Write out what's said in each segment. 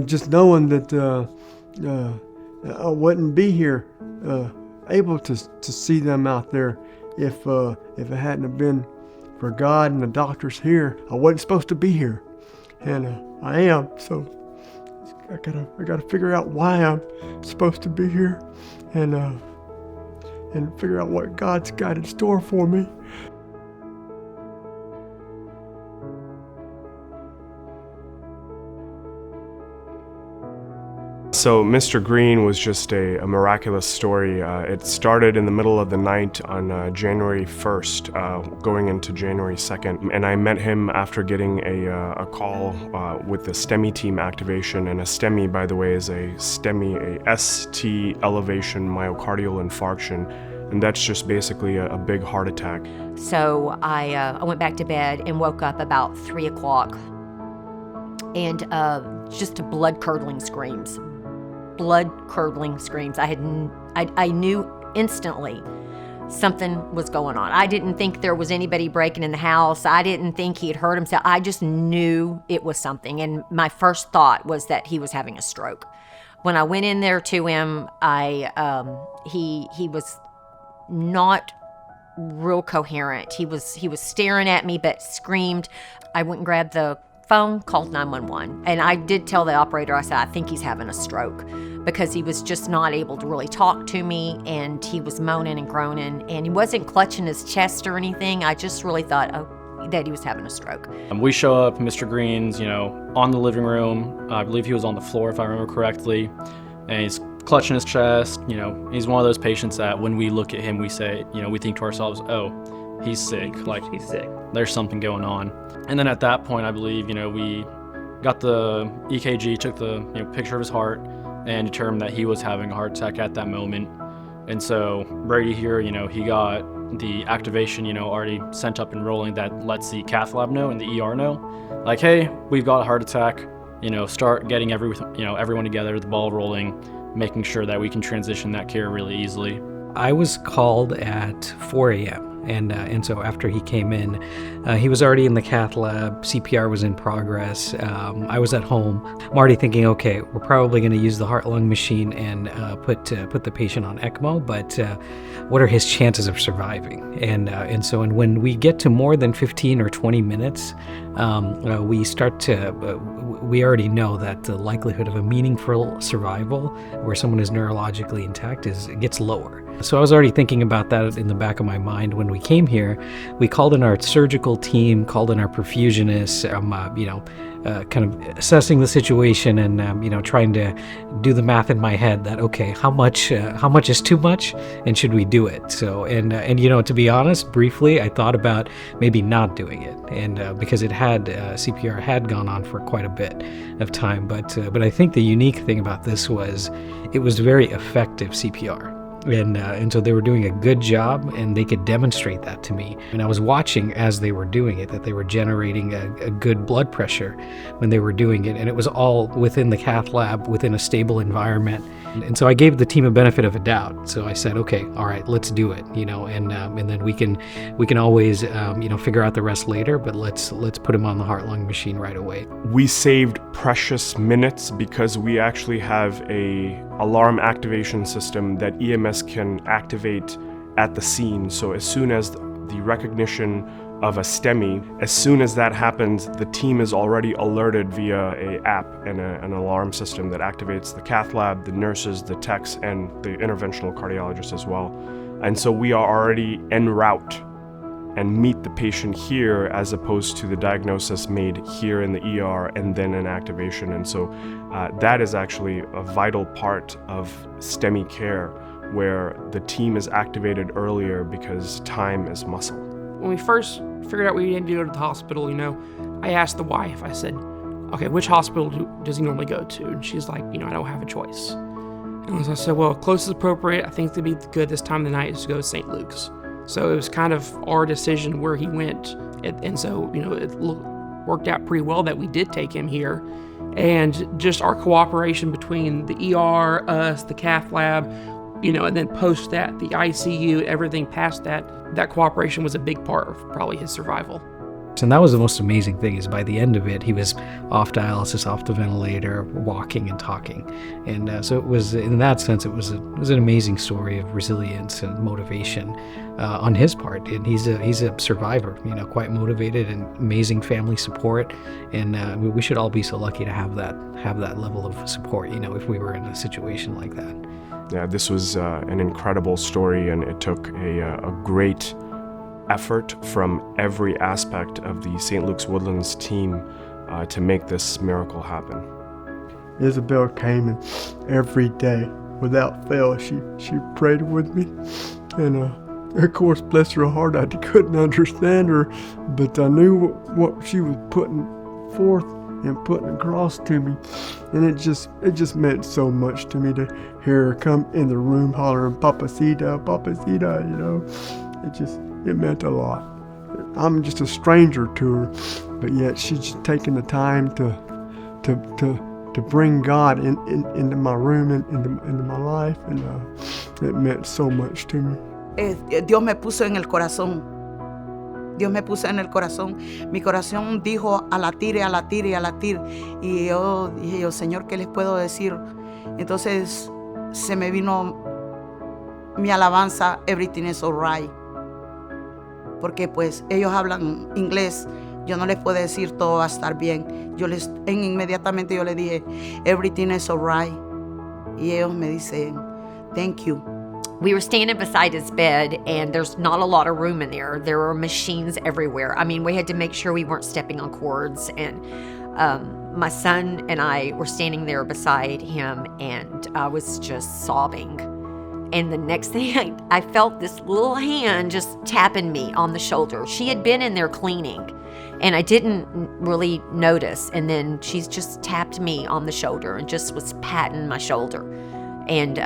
just knowing that I wouldn't be here, able to see them out there if it hadn't have been for God and the doctors here. I wasn't supposed to be here, and I am. So I gotta figure out why I'm supposed to be here, and figure out what God's got in store for me. So Mr. Green was just a miraculous story. It started in the middle of the night on January 1st, going into January 2nd. And I met him after getting a call with the STEMI team activation. And a STEMI, by the way, is a STEMI, a ST elevation myocardial infarction. And that's just basically a big heart attack. So I went back to bed and woke up about 3 o'clock. And just blood-curdling screams. Blood-curdling screams. I knew instantly something was going on. I didn't think there was anybody breaking in the house. I didn't think he had hurt himself. I just knew it was something. And my first thought was that he was having a stroke. When I went in there to him, he was not real coherent. He was staring at me but screamed. I went and grabbed the phone, called 911. And I did tell the operator, I said, I think he's having a stroke, because he was just not able to really talk to me, and he was moaning and groaning, and he wasn't clutching his chest or anything. I just really thought, that he was having a stroke. We show up, Mr. Green's, on the living room. I believe he was on the floor, if I remember correctly, and he's clutching his chest. He's one of those patients that when we look at him, we say, we think to ourselves, oh, he's sick. He's sick. There's something going on. And then at that point, I believe, we got the EKG, took the picture of his heart, and determined that he was having a heart attack at that moment. And so Brady here, he got the activation, already sent up and rolling that lets the cath lab know and the ER know, like, hey, we've got a heart attack. Start getting everyone together, the ball rolling, making sure that we can transition that care really easily. I was called at 4 a.m. And so after he came in, he was already in the cath lab. CPR was in progress. I was at home. I'm already thinking, okay, we're probably going to use the heart-lung machine and put the patient on ECMO, but what are his chances of surviving? And so when we get to more than 15 or 20 minutes, we already know that the likelihood of a meaningful survival where someone is neurologically intact gets lower. So I was already thinking about that in the back of my mind. When we came here, we called in our surgical team, called in our perfusionists, kind of assessing the situation and, trying to do the math in my head that, okay, how much is too much and should we do it? So, and to be honest, briefly, I thought about maybe not doing it. And because CPR had gone on for quite a bit of time. But I think the unique thing about this was it was very effective CPR. And so they were doing a good job, and they could demonstrate that to me. And I was watching as they were doing it, that they were generating a good blood pressure when they were doing it. And it was all within the cath lab, within a stable environment. And so I gave the team a benefit of a doubt. So I said, okay, all right, let's do it, and then we can always, figure out the rest later, but let's put him on the heart-lung machine right away. We saved precious minutes because we actually have a alarm activation system that EMS can activate at the scene. So as soon as the recognition of a STEMI, as soon as that happens, the team is already alerted via an app and an alarm system that activates the cath lab, the nurses, the techs, and the interventional cardiologist as well. And so we are already en route and meet the patient here, as opposed to the diagnosis made here in the ER and then an activation. And so that is actually a vital part of STEMI care, where the team is activated earlier because time is muscle. When we first figured out we needed to go to the hospital, I asked the wife, I said, okay, which hospital does he normally go to? And she's like, I don't have a choice. And so I said, well, closest appropriate, I think to be good this time of the night is to go to St. Luke's. So it was kind of our decision where he went. And so, it worked out pretty well that we did take him here. And just our cooperation between the ER, us, the cath lab, and then post that, the ICU, everything past that cooperation was a big part of probably his survival. And that was the most amazing thing, is by the end of it, he was off dialysis, off the ventilator, walking and talking. And so it was, in that sense, it was an amazing story of resilience and motivation on his part. And he's a survivor, quite motivated, and amazing family support. And we should all be so lucky to have that level of support, if we were in a situation like that. Yeah, this was an incredible story, and it took a great effort from every aspect of the St. Luke's Woodlands team to make this miracle happen. Isabel came, and every day, without fail, she prayed with me. And of course, bless her heart, I couldn't understand her, but I knew what she was putting forth and putting across to me. And it just meant so much to me to hear her come in the room hollering, Papacita, Papacita, It meant a lot. I'm just a stranger to her, but yet she's taken the time to bring God into my room and into my life, and it meant so much to me. Dios me puso en el corazón. Dios me puso en el corazón. Mi corazón dijo a latir y a latir y a latir. Y yo dije, Señor, ¿qué les puedo decir? Entonces se me vino mi alabanza, Everything is Alright. Porque pues ellos hablan inglés, yo no les puedo decir todo va a estar bien. Inmediatamente yo les dije, Everything is Alright. Y ellos me dicen, thank you. We were standing beside his bed, and there's not a lot of room in there. There were machines everywhere. I mean, we had to make sure we weren't stepping on cords. And my son and I were standing there beside him, and I was just sobbing. And the next thing, I felt this little hand just tapping me on the shoulder. She had been in there cleaning, and I didn't really notice. And then she's just tapped me on the shoulder and just was patting my shoulder. And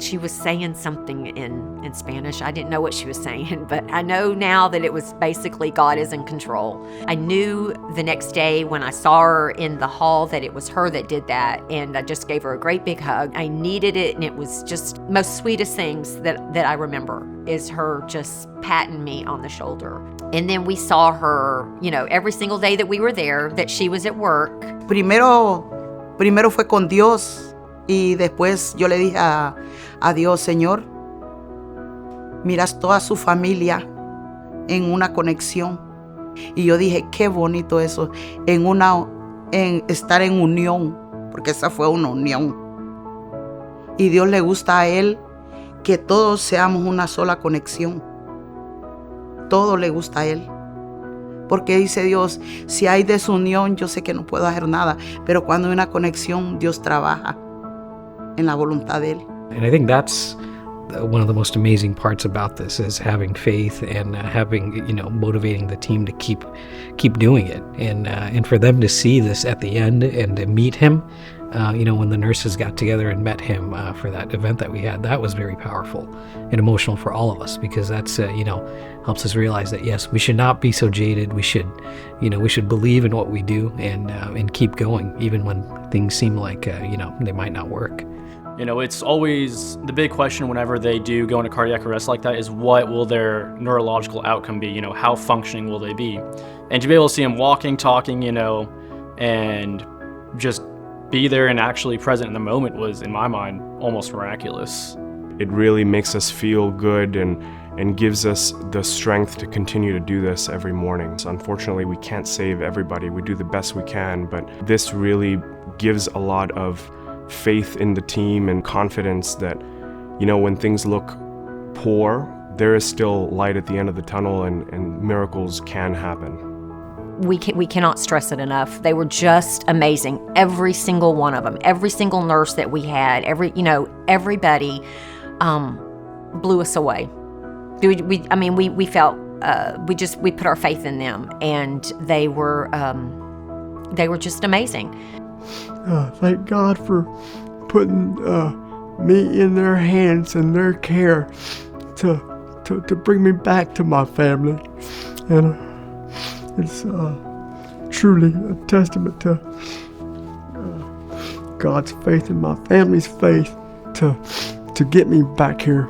she was saying something in Spanish. I didn't know what she was saying, but I know now that it was basically God is in control. I knew the next day when I saw her in the hall that it was her that did that, and I just gave her a great big hug. I needed it, and it was just most sweetest things that I remember is her just patting me on the shoulder. And then we saw her, every single day that we were there, that she was at work. Primero fue con Dios. Y después yo le dije a Dios, Señor, miras toda su familia en una conexión. Y yo dije, qué bonito eso, en estar en unión, porque esa fue una unión. Y Dios le gusta a Él que todos seamos una sola conexión. Todo le gusta a Él. Porque dice Dios, si hay desunión, yo sé que no puedo hacer nada, pero cuando hay una conexión, Dios trabaja en la voluntad de Él. And I think that's one of the most amazing parts about this, is having faith and having, motivating the team to keep doing it. And for them to see this at the end and to meet him, when the nurses got together and met him for that event that we had, that was very powerful and emotional for all of us, because that's, helps us realize that, yes, we should not be so jaded. We should believe in what we do and keep going, even when things seem like, they might not work. It's always the big question whenever they do go into cardiac arrest like that is, what will their neurological outcome be? How functioning will they be? And to be able to see them walking, talking, and just be there and actually present in the moment was, in my mind, almost miraculous. It really makes us feel good and gives us the strength to continue to do this every morning. So unfortunately, we can't save everybody. We do the best we can, but this really gives a lot of faith in the team and confidence that, when things look poor, there is still light at the end of the tunnel, and miracles can happen. We cannot stress it enough. They were just amazing. Every single one of them, every single nurse that we had, everybody blew us away. We felt we put our faith in them, and they were just amazing. Thank God for putting me in their hands and their care to bring me back to my family. And it's truly a testament to God's faith and my family's faith to get me back here